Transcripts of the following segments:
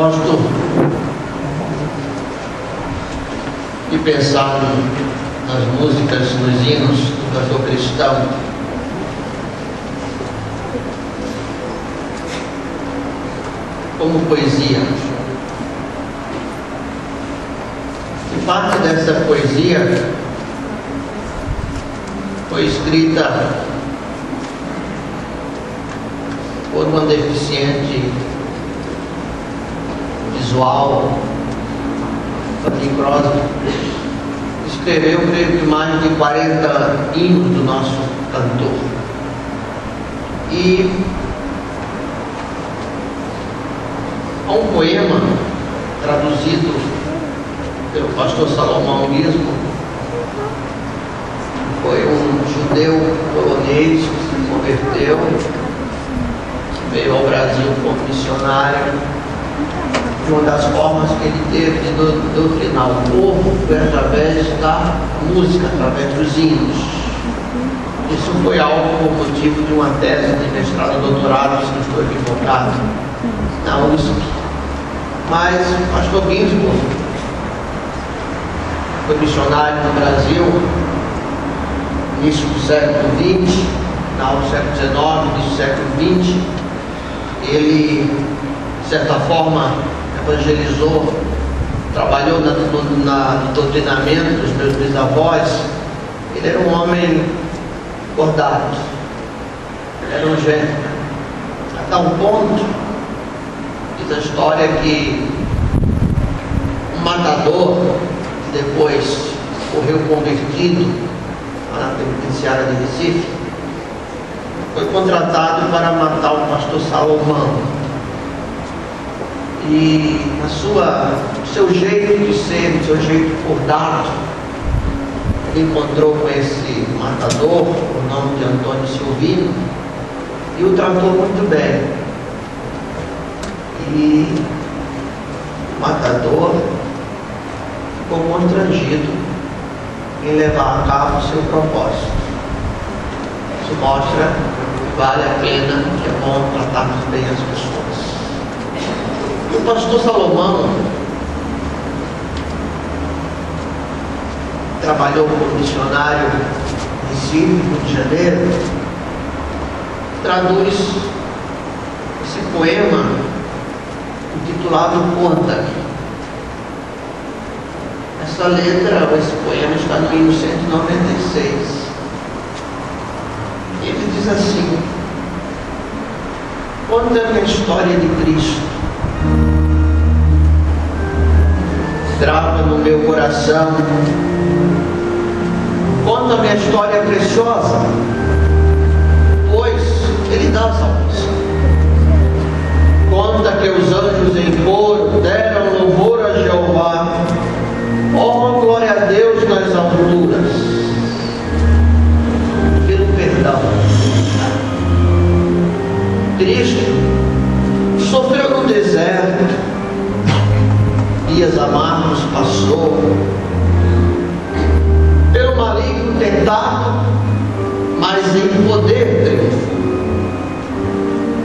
gosto de pensar nas músicas, nos hinos do cantor cristão, como poesia. E parte dessa poesia foi escrita por uma deficiente visual, Patrick Crosby. Escreveu, creio que, mais de 40 hinos do nosso cantor. E há um poema traduzido pelo pastor Salomão mesmo. Foi um judeu polonês que se converteu, veio ao Brasil como missionário. Uma das formas que ele teve de doutrinar o povo foi através da música, através dos hinos. Isso foi algo por motivo de uma tese de mestrado e doutorado, se não estou equivocado, na USP. Mas o pastor Ginsburg foi missionário no Brasil, início do século XX, final do século XIX, início do século XX. Ele, de certa forma, evangelizou, trabalhou no doutrinamento dos meus bisavós. Ele era um homem cordato, ele era um gênio, até um ponto, diz a história, que um matador, que depois morreu convertido na penitenciária de Recife, foi contratado para matar o pastor Salomão. E seu jeito de ser, seu jeito cordato, ele encontrou com esse matador, o nome de Antônio Silvino, e o tratou muito bem. E o matador ficou constrangido em levar a cabo o seu propósito. Isso mostra que vale a pena, que é bom tratarmos bem as pessoas. E o pastor Salomão trabalhou como missionário em Recife, Rio de Janeiro. Traduz esse poema intitulado Conta. Essa letra, ou esse poema, está no hino 196. Ele diz assim: conta-me a história de Cristo, grava no meu coração. Conta-me a história preciosa, pois Ele dá salvação. Conta que os anjos em coro deram louvor a Jeová. Oh, glória a Deus nas alturas, pelo perdão. Cristo sofreu no deserto, dias amargos passou, pelo maligno tentado, mas em poder triunfou.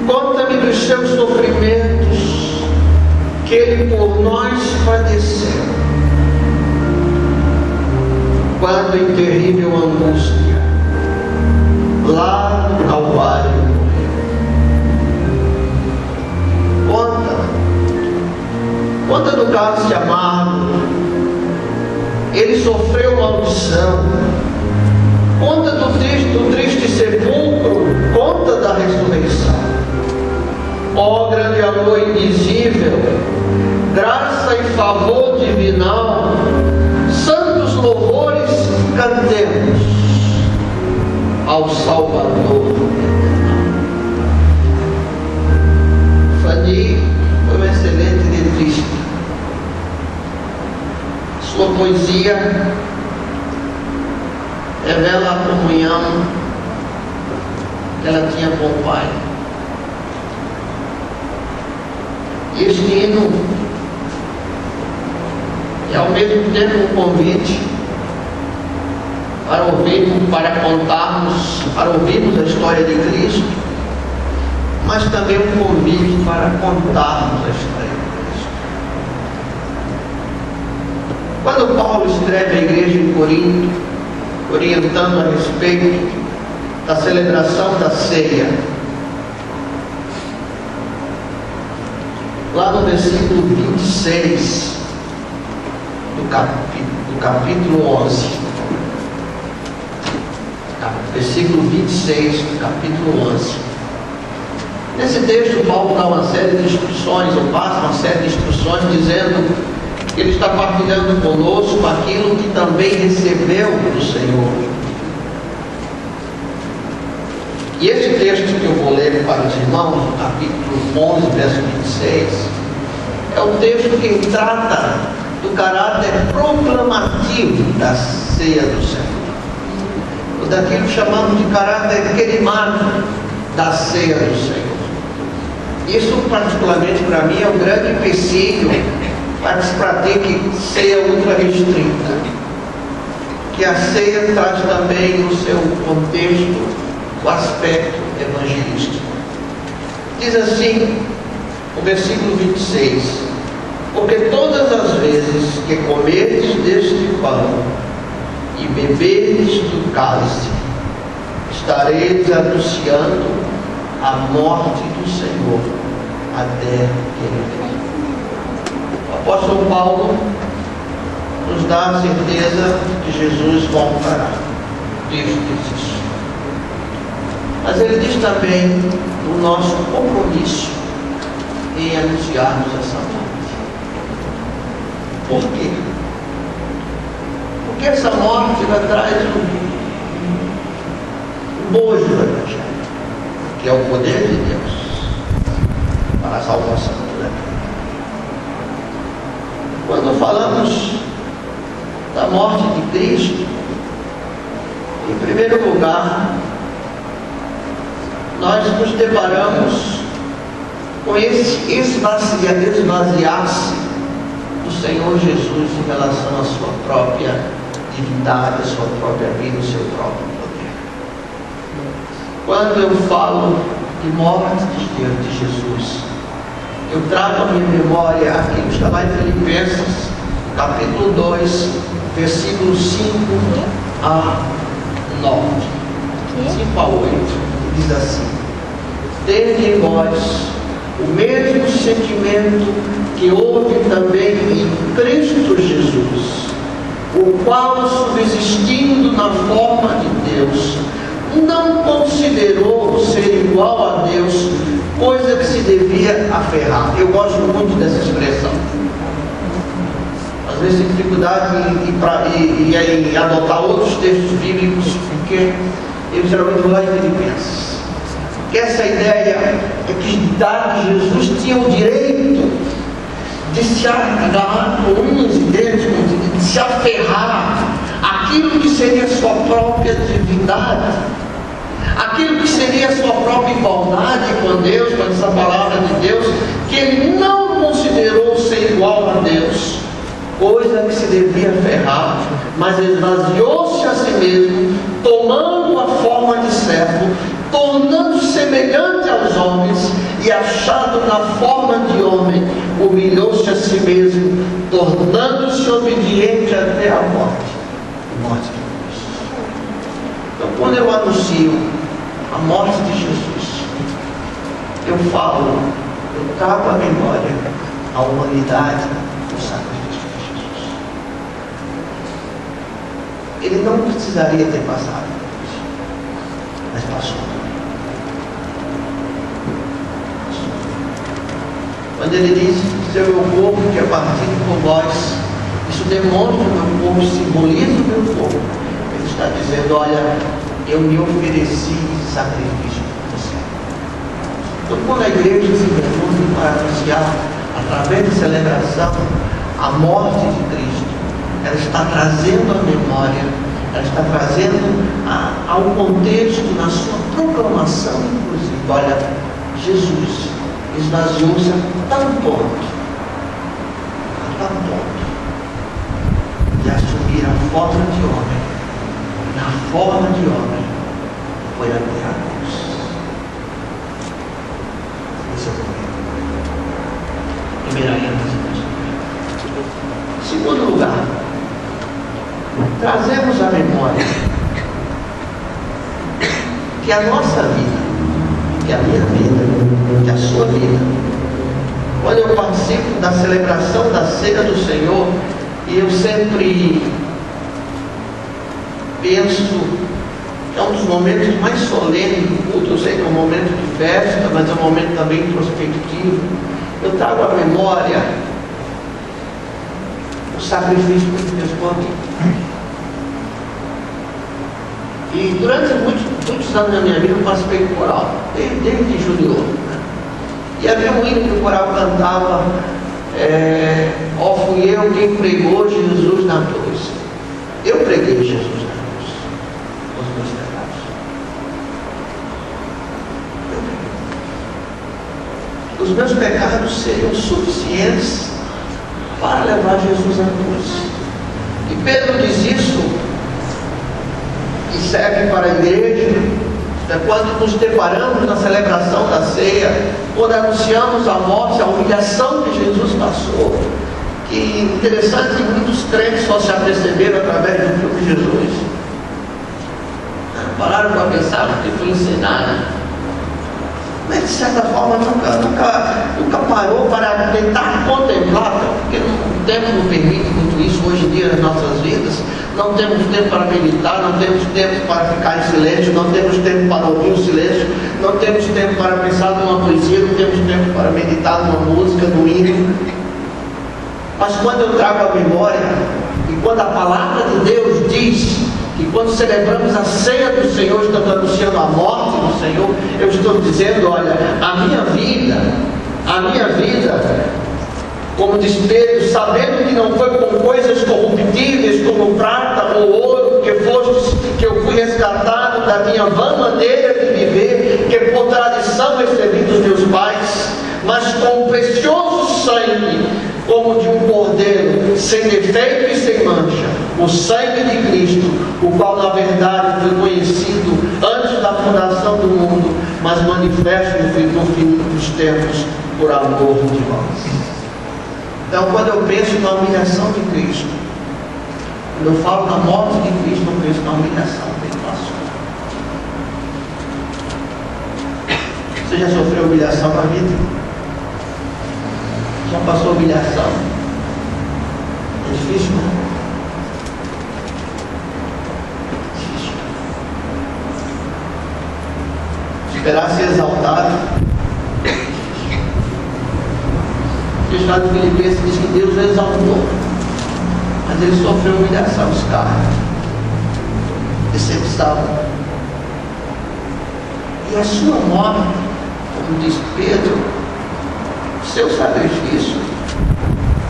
Conta-me dos seus sofrimentos, que Ele por nós padeceu, quando em terrível angústia lá no Calvário morreu. Conta do cálice amargo, Ele sofreu maldição. Conta do triste sepulcro, conta da ressurreição. Ó grande amor indizível, graça e favor divinal, santos louvores cantemos ao Salvador eterno. Fanny foi uma excelente letrista. Sua poesia revela a comunhão que ela tinha com o Pai. E este hino é ao mesmo tempo um convite para ouvirmos a história de Cristo, mas também um convite para contarmos a história de Cristo. Quando Paulo escreve à igreja em Corinto, orientando a respeito da celebração da ceia, lá no versículo 26 do capítulo 11, versículo 26 do capítulo 11, nesse texto Paulo dá uma série de instruções, ou passa uma série de instruções, dizendo que ele está partilhando conosco aquilo que também recebeu do Senhor. E esse texto que eu vou ler para os irmãos, no capítulo 11, verso 26, é o texto que trata do caráter proclamativo da ceia do Senhor, ou daquilo que chamamos de caráter querimado da ceia do Senhor. Isso, particularmente para mim, é um grande empecilho para que se pratique ceia ultra restrita, que a ceia traz também no seu contexto o aspecto evangelístico. Diz assim o versículo 26: porque todas as vezes que comerdes deste pão e beberdes do cálice, estareis anunciando a morte do Senhor até que ele venha. O apóstolo Paulo nos dá a certeza de que Jesus voltará. O texto diz isso. Mas ele diz também o nosso compromisso em anunciarmos essa morte. Por quê? Porque essa morte ela traz o bojo do Evangelho, que é o poder de Deus para a salvação do Evangelho. Quando falamos da morte de Cristo, em primeiro lugar, nós nos deparamos com esse esvaziar-se do Senhor Jesus em relação à sua própria divindade, à sua própria vida, ao seu próprio poder. Quando eu falo de morte de Jesus, eu trago à minha memória aquilo que está lá em Filipenses, capítulo 2, versículos 5 a 9, 5 a 8. Diz assim: tende em vós o mesmo sentimento que houve também em Cristo Jesus, o qual, subsistindo na forma de Deus, não considerou ser igual a Deus coisa que se devia aferrar. Eu gosto muito dessa expressão. Às vezes tem dificuldade em adotar outros textos bíblicos, porque eu geralmente vou lá em Filipenses. Que essa ideia é que Jesus tinha o direito de se agarrar com unhas e dentes, de se aferrar àquilo que seria sua própria divindade, aquilo que seria sua própria igualdade com Deus, com essa palavra de Deus, que ele não considerou ser igual a Deus, coisa que se devia aferrar, mas esvaziou-se a si mesmo, tomando a forma de servo, tornando-se semelhante aos homens, e achado na forma de homem, humilhou-se a si mesmo, tornando-se obediente até a morte de Cristo. Então, quando eu anuncio a morte de Jesus, eu falo, eu trago à memória a humanidade do sacrifício de Jesus. Ele não precisaria ter passado por isso, mas passou. Quando ele diz: seu meu povo que é partido por vós, isso demonstra o meu povo, simboliza o meu povo. Ele está dizendo: olha, eu me ofereci em sacrifício por você. Então, quando a igreja se reúne para anunciar, através de celebração, a morte de Cristo, ela está trazendo a memória, ela está trazendo ao contexto, na sua proclamação, inclusive: olha, Jesus esvaziou-se a tal ponto de assumir a forma de homem, na forma de homem, foi até a cruz. Esse é o primeiro. Primeira ênfase. Segundo lugar, trazemos à memória que a nossa vida, que a minha vida, que a sua vida, quando eu participo da celebração da ceia do Senhor, e eu sempre penso que é um dos momentos mais solenes do culto. Eu sei que é um momento de festa, mas é um momento também introspectivo. Eu trago à memória o sacrifício que Deus por mim. E durante muitos anos da minha vida eu participei do coral, desde junior. E havia um hino que o coral cantava, ó, fui eu quem pregou Jesus na cruz. Eu preguei Jesus na cruz, os meus pecados. Eu preguei. Os meus pecados seriam suficientes para levar Jesus à cruz. E Pedro diz isso, e serve para a igreja, quando nos deparamos na celebração da ceia, quando anunciamos a morte, a humilhação que Jesus passou. Que interessante que muitos crentes só se aperceberam através do filme de Jesus. Pararam para pensar no que foi ensinado. Mas de certa forma nunca parou para tentar contemplar, porque o tempo não permite muito isso hoje em dia nas nossas vidas. Não temos tempo para meditar, não temos tempo para ficar em silêncio, não temos tempo para ouvir o silêncio, não temos tempo para pensar numa poesia, não temos tempo para meditar numa música, no hino. Mas quando eu trago a memória, e quando a palavra de Deus diz que quando celebramos a ceia do Senhor, estamos anunciando a morte do Senhor, eu estou dizendo, olha, a minha vida, como diz Pedro, sabendo que não foi com coisas corruptíveis como prata ou ouro que eu fui resgatado da minha vã maneira de viver, que por tradição recebi dos meus pais, mas com o precioso sangue, como de um cordeiro, sem defeito e sem mancha, o sangue de Cristo, o qual na verdade foi conhecido antes da fundação do mundo, mas manifesto no fim dos tempos por amor de nós. Então, quando eu penso na humilhação de Cristo, quando eu falo na morte de Cristo, eu penso na humilhação que Ele passou. Você já sofreu humilhação na vida? Já passou humilhação? É difícil, né? Difícil. Esperar ser exaltado. O Estado Filipenses diz que Deus o exaltou, mas ele sofreu humilhação, escárnio, decepção. E a sua morte, como diz Pedro, seu sacrifício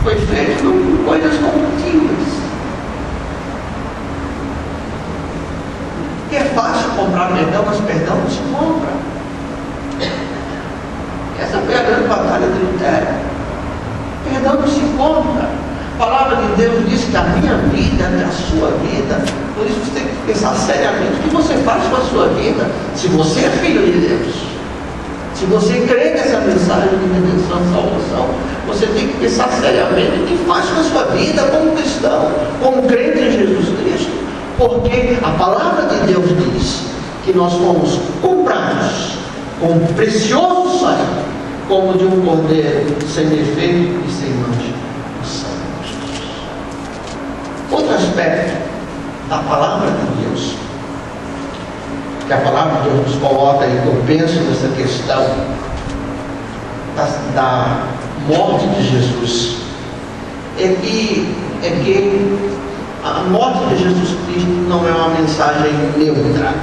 foi feito com coisas corruptíveis. É fácil comprar perdão, mas perdão não se compra. Essa foi a grande batalha de Lutero. Perdão não se compra. A palavra de Deus diz que a minha vida é a sua vida. Por isso você tem que pensar seriamente o que você faz com a sua vida. Se você é filho de Deus, se você crê nessa mensagem de redenção e salvação, você tem que pensar seriamente o que faz com a sua vida como cristão, como crente em Jesus Cristo. Porque a palavra de Deus diz que nós fomos comprados com um precioso sangue, como de um cordeiro, sem defeito e sem mancha, o sangue de Jesus. Outro aspecto da palavra de Deus, que a palavra de Deus nos coloca, e eu penso nessa questão da morte de Jesus, é que a morte de Jesus Cristo não é uma mensagem neutra.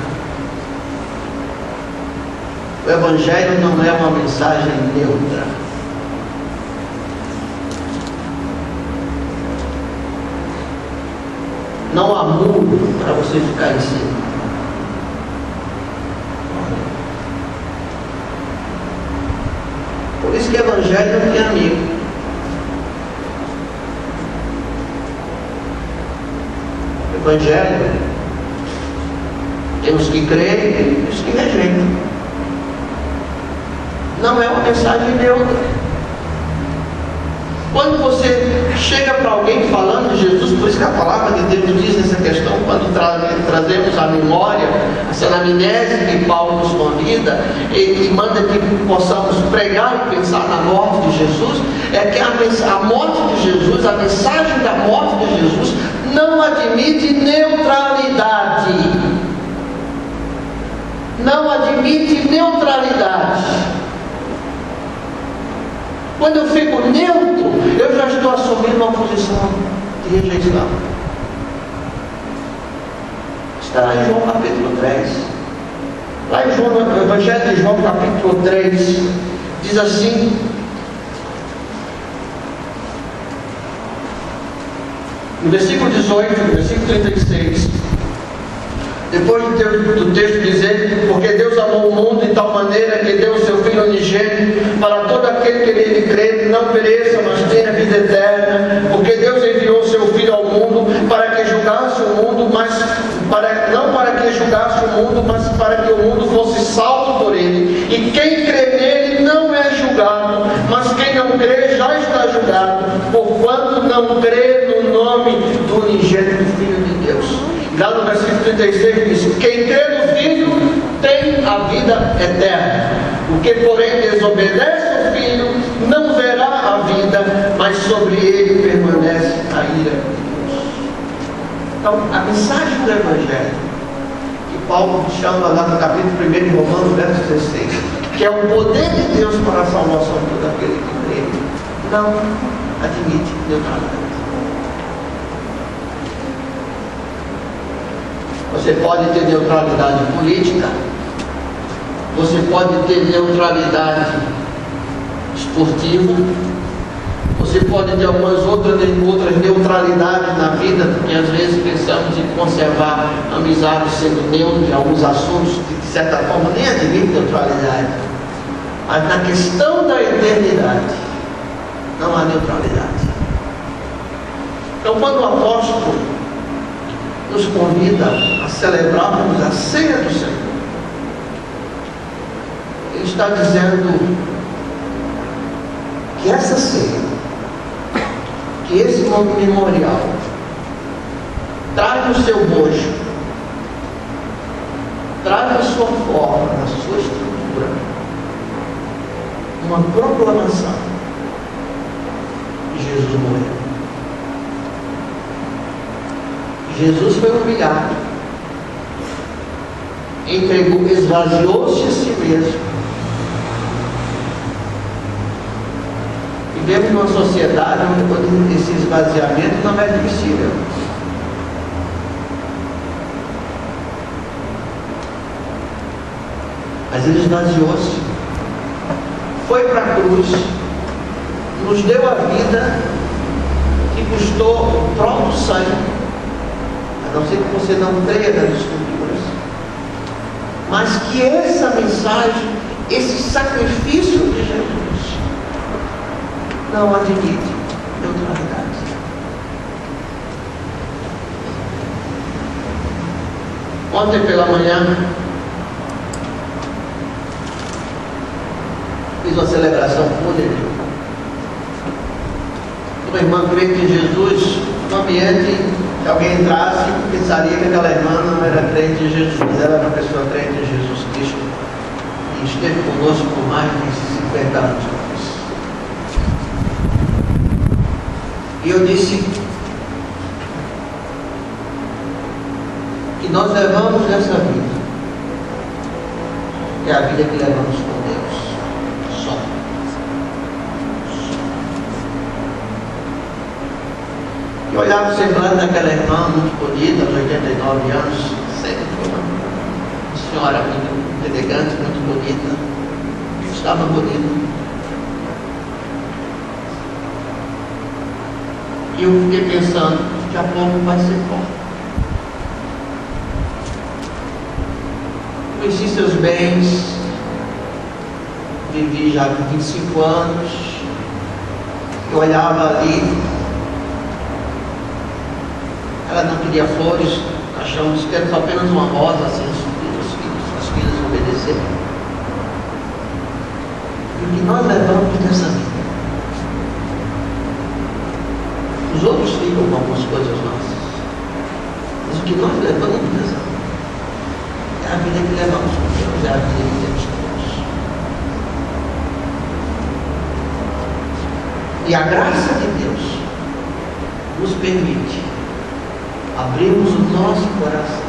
O Evangelho não é uma mensagem neutra. Não há muro para você ficar em cima. Por isso que o Evangelho não tem amigo. O Evangelho tem os que creem e os que rejeitam. Não é uma mensagem neutra. Quando você chega para alguém falando de Jesus, por isso que a palavra de Deus diz nessa questão, quando trazemos a memória, essa anamnese que Paulo nos convida, e manda que possamos pregar e pensar na morte de Jesus, é que a morte de Jesus, a mensagem da morte de Jesus, não admite neutralidade. Não admite neutralidade. Quando eu fico neutro, eu já estou assumindo uma posição de rejeição. Está lá em João capítulo 3. Lá em João, no Evangelho de João capítulo 3, diz assim: no versículo 18, no versículo 36, depois do texto dizer: porque Deus amou o mundo de tal maneira que deu o seu Filho unigênito, para todo aquele que nele crê não pereça, mas tenha vida eterna. Porque Deus enviou o seu Filho ao mundo para que julgasse o mundo, não para que julgasse o mundo, mas para que o mundo fosse salvo por ele. E quem crê nele não é julgado, mas quem não crê já está julgado, porquanto não crê no nome do unigênito Filho de Deus. Lá no versículo 36 diz: quem crê no Filho tem a vida eterna. O que porém desobedece ao Filho não verá a vida, mas sobre ele permanece a ira de Deus. Então, a mensagem do Evangelho, que Paulo chama lá no capítulo 1 de Romanos, verso 16, que é o poder de Deus para a salvação de todo aquele que crê, não admite neutralidade. Você pode ter neutralidade política, você pode ter neutralidade esportiva, você pode ter algumas outras neutralidades na vida, porque às vezes pensamos em conservar amizades sendo neutros em alguns assuntos que de certa forma nem admitem neutralidade. Mas na questão da eternidade não há neutralidade. Então, quando o apóstolo nos convida a celebrarmos a ceia do Senhor, ele está dizendo que essa ceia, que esse memorial traz no seu bojo, traz na sua forma, na sua estrutura, uma proclamação de Jesus morreu. Jesus foi humilhado, entregou, esvaziou-se a si mesmo. Vivemos numa sociedade onde esse esvaziamento não é possível. Mas ele esvaziou-se, foi para a cruz, nos deu a vida que custou o próprio sangue. A não ser que você não creia nas Escrituras, mas que essa mensagem, esse sacrifício de Jesus, não admite neutralidade. Ontem pela manhã, fiz uma celebração fúnebre. Uma irmã crente em Jesus, no ambiente, se alguém entrasse, pensaria que aquela irmã não era crente em Jesus, mas ela era uma pessoa crente em Jesus Cristo e esteve conosco por mais de 50 anos. E eu disse que nós levamos nessa vida, é a vida que levamos com Deus, só. E olhava o semblante daquela irmã muito bonita, aos 89 anos, sempre foi uma senhora muito elegante, muito bonita, estava bonita. E eu fiquei pensando, daqui a pouco vai ser forte. Conheci seus bens, vivi já 25 anos, eu olhava ali, ela não queria flores, achamos que era apenas uma rosa, assim, os filhos obedeceram. E o que nós levamos nessa vida E a graça de Deus nos permite abrirmos o nosso coração,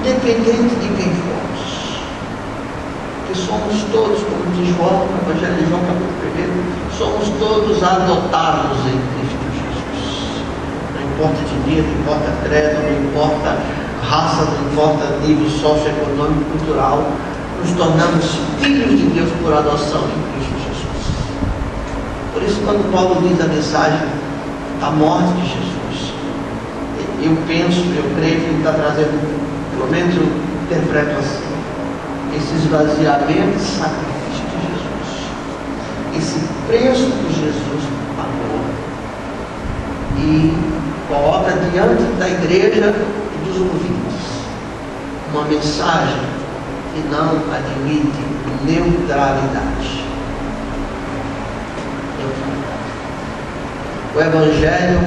independente de quem formos, que somos todos, como diz João, no Evangelho de João, capítulo 1, somos todos adotados em Cristo Jesus. Não importa etnia, não importa credo, não importa raça, não importa nível socioeconômico, cultural, nos tornamos filhos de Deus por adoção em Cristo Jesus. Por isso, quando Paulo diz a mensagem da morte de Jesus, eu penso, eu creio que ele está trazendo, pelo menos eu interpreto assim, esse esvaziamento e sacrifício de Jesus, esse preço que Jesus pagou, e coloca diante da igreja e dos ouvintes uma mensagem que não admite neutralidade. O Evangelho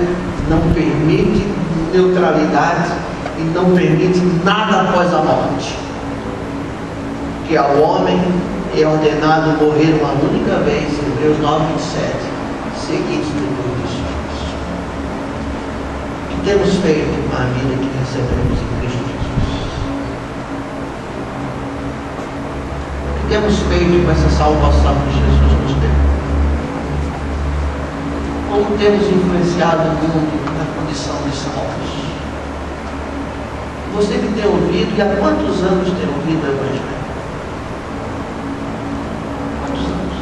não permite neutralidade e não permite nada após a morte. Que ao homem é ordenado morrer uma única vez, Hebreus 9:27, seguidos do juízo. O que temos feito com a vida que recebemos em Cristo Jesus? O que temos feito com essa salvação que Jesus nos deu? Como temos influenciado o mundo na condição de salvos? Você que tem ouvido, e há quantos anos tem ouvido o Evangelho? Quantos anos?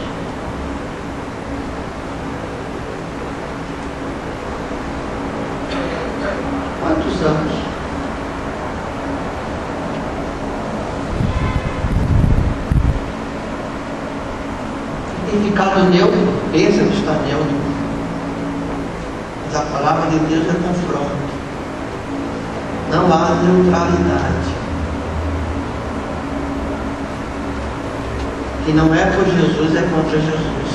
Quantos anos? Tem ficado neutro, pensa que está neutro. Mas a palavra de Deus é confronto. Não há neutralidade. Que não é por Jesus, é contra Jesus.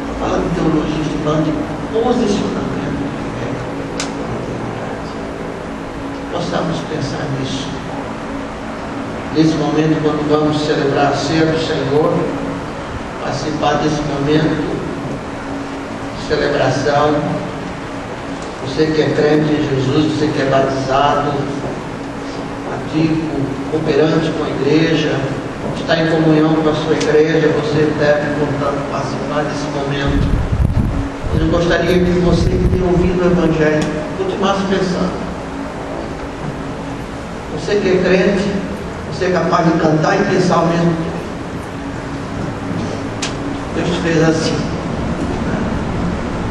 Estou falando de teologia, estou falando de posicionamento de fé na eternidade. Possamos pensar nisso. Nesse momento, quando vamos celebrar a ceia do Senhor, participar desse momento de celebração. Você que é crente em Jesus, você que é batizado, ativo, cooperante com a igreja, está em comunhão com a sua igreja, você deve, portanto, participar desse momento. Mas eu gostaria que você que tem ouvido o Evangelho continuasse pensando. Você que é crente, você é capaz de cantar e pensar ao mesmo tempo. Deus te fez assim.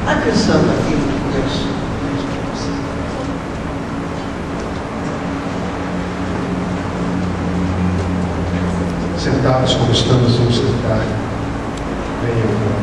Vai pensando aquilo que Deus fez para você. Sentados como estamos, vamos sentar. Venham.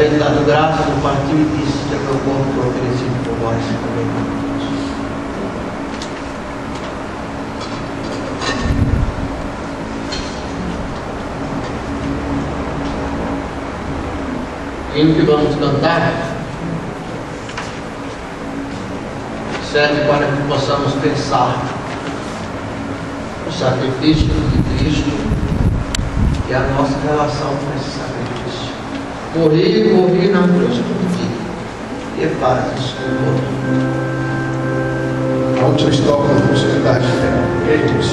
havendo dado graças, o partiu e disse: "Este é meu corpo que é oferecido por vós, também." O hino que vamos cantar serve para que possamos pensar o sacrifício de Cristo e a nossa relação com esse sacrifício. Morri na cruz por ti, e fazes tudo. A última estrofe da possibilidade de fé. Eles.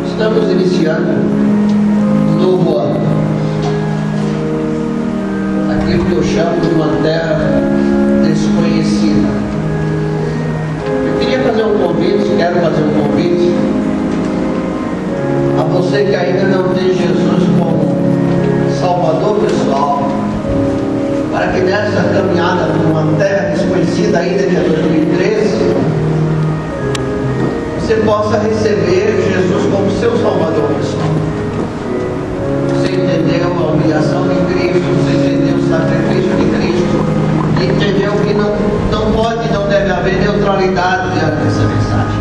Estamos iniciando um novo ano, aquilo que eu chamo de uma terra desconhecida. Eu queria fazer um convite, quero fazer um convite a você que ainda não tem Jesus como Salvador pessoal, para que nessa caminhada por uma terra desconhecida ainda de 2013, você possa receber Jesus como seu Salvador pessoal. Você entendeu a humilhação de Cristo, você entendeu o sacrifício de Cristo, não pode e não deve haver neutralidade diante dessa mensagem.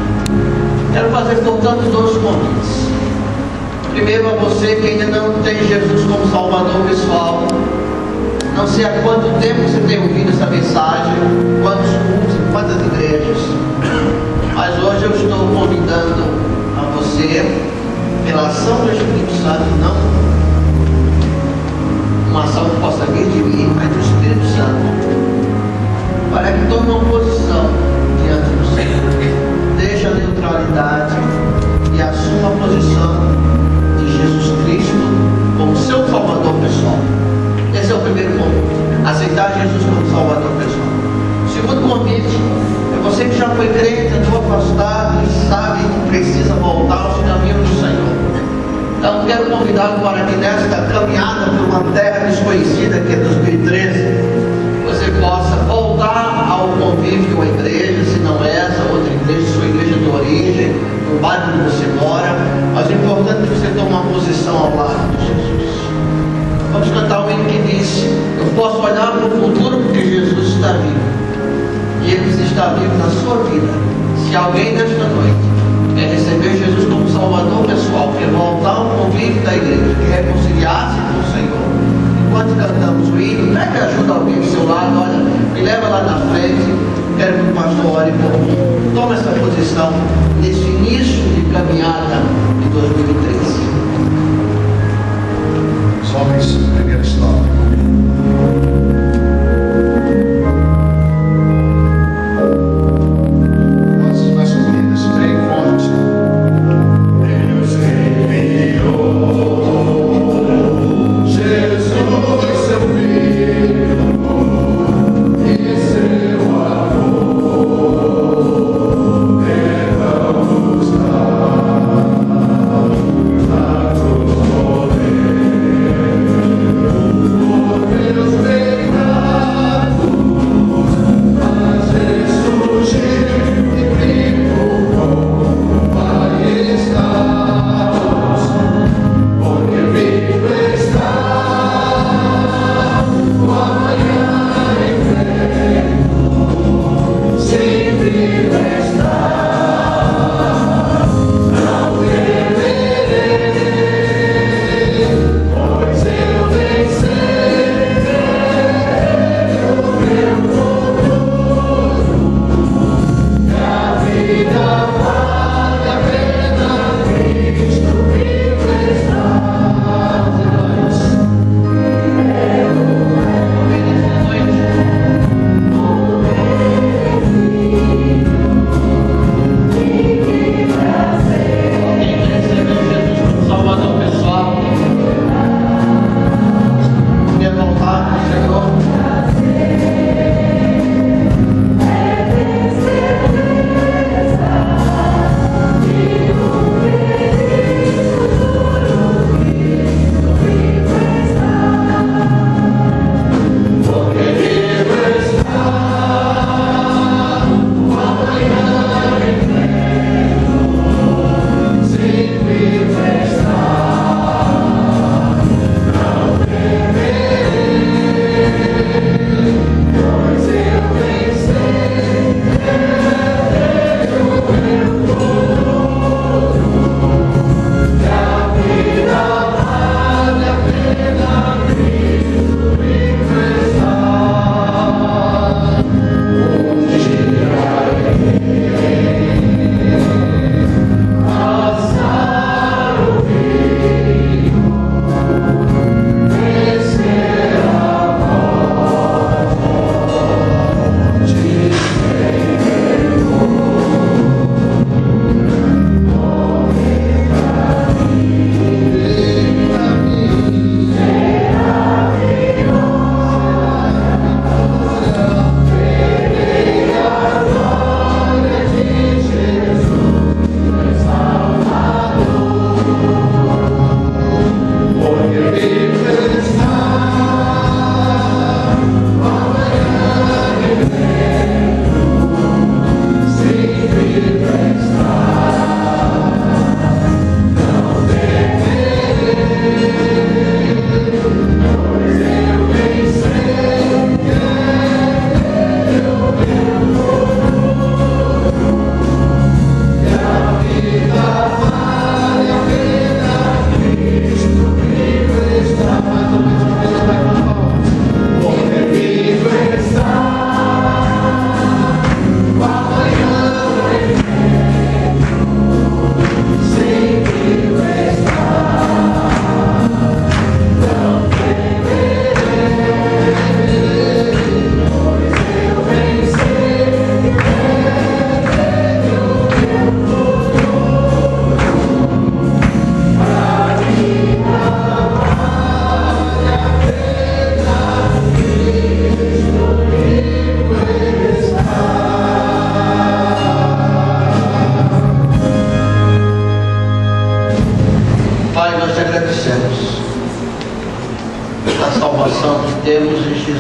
Quero fazer, portanto, 2 convites. Primeiro, a você que ainda não tem Jesus como Salvador pessoal. Não sei há quanto tempo você tem ouvido essa mensagem, quantos cultos, em quantas igrejas. Mas hoje eu estou convidando a você, pela ação do Espírito Santo, não uma ação que possa vir de mim, mas do Espírito Santo, para que tome uma posição diante do Senhor. Deixe a neutralidade e assuma a posição de Jesus Cristo como seu Salvador pessoal. Esse é o primeiro convite. Aceitar Jesus como Salvador pessoal. O segundo convite é você que já foi crente, andou afastado e sabe que precisa voltar aos caminhos do Senhor. Então quero convidá-lo para que nesta caminhada por uma terra desconhecida, que é 2013, você possa voltar ao convívio de uma igreja, se não é essa outra igreja, sua igreja de origem, no bairro onde você mora. Mas o importante é que você tome uma posição ao lado de Jesus. Vamos cantar um hino que diz: eu posso olhar para o futuro porque Jesus está vivo. E Ele está vivo na sua vida. Se alguém nesta noite quer receber Jesus como Salvador pessoal, quer voltar ao convívio da igreja, quer reconciliar-se com o Senhor, enquanto cantamos o hino, pede ajuda a alguém do seu lado, olha, me leva lá na frente, quero que o pastor ore por mim. Toma essa posição nesse início de caminhada de 2013. Os homens, primeira história. Oh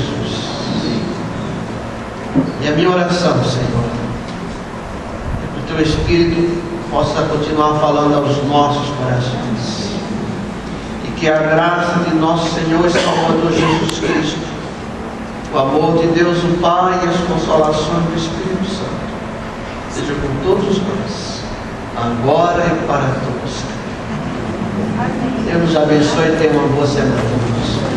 Jesus. E a minha oração, Senhor, é que o Teu Espírito possa continuar falando aos nossos corações. E que a graça de nosso Senhor e Salvador Jesus Cristo, o amor de Deus o Pai e as consolações do Espírito Santo seja com todos nós, agora e para todos. Deus nos abençoe e tenha uma boa semana.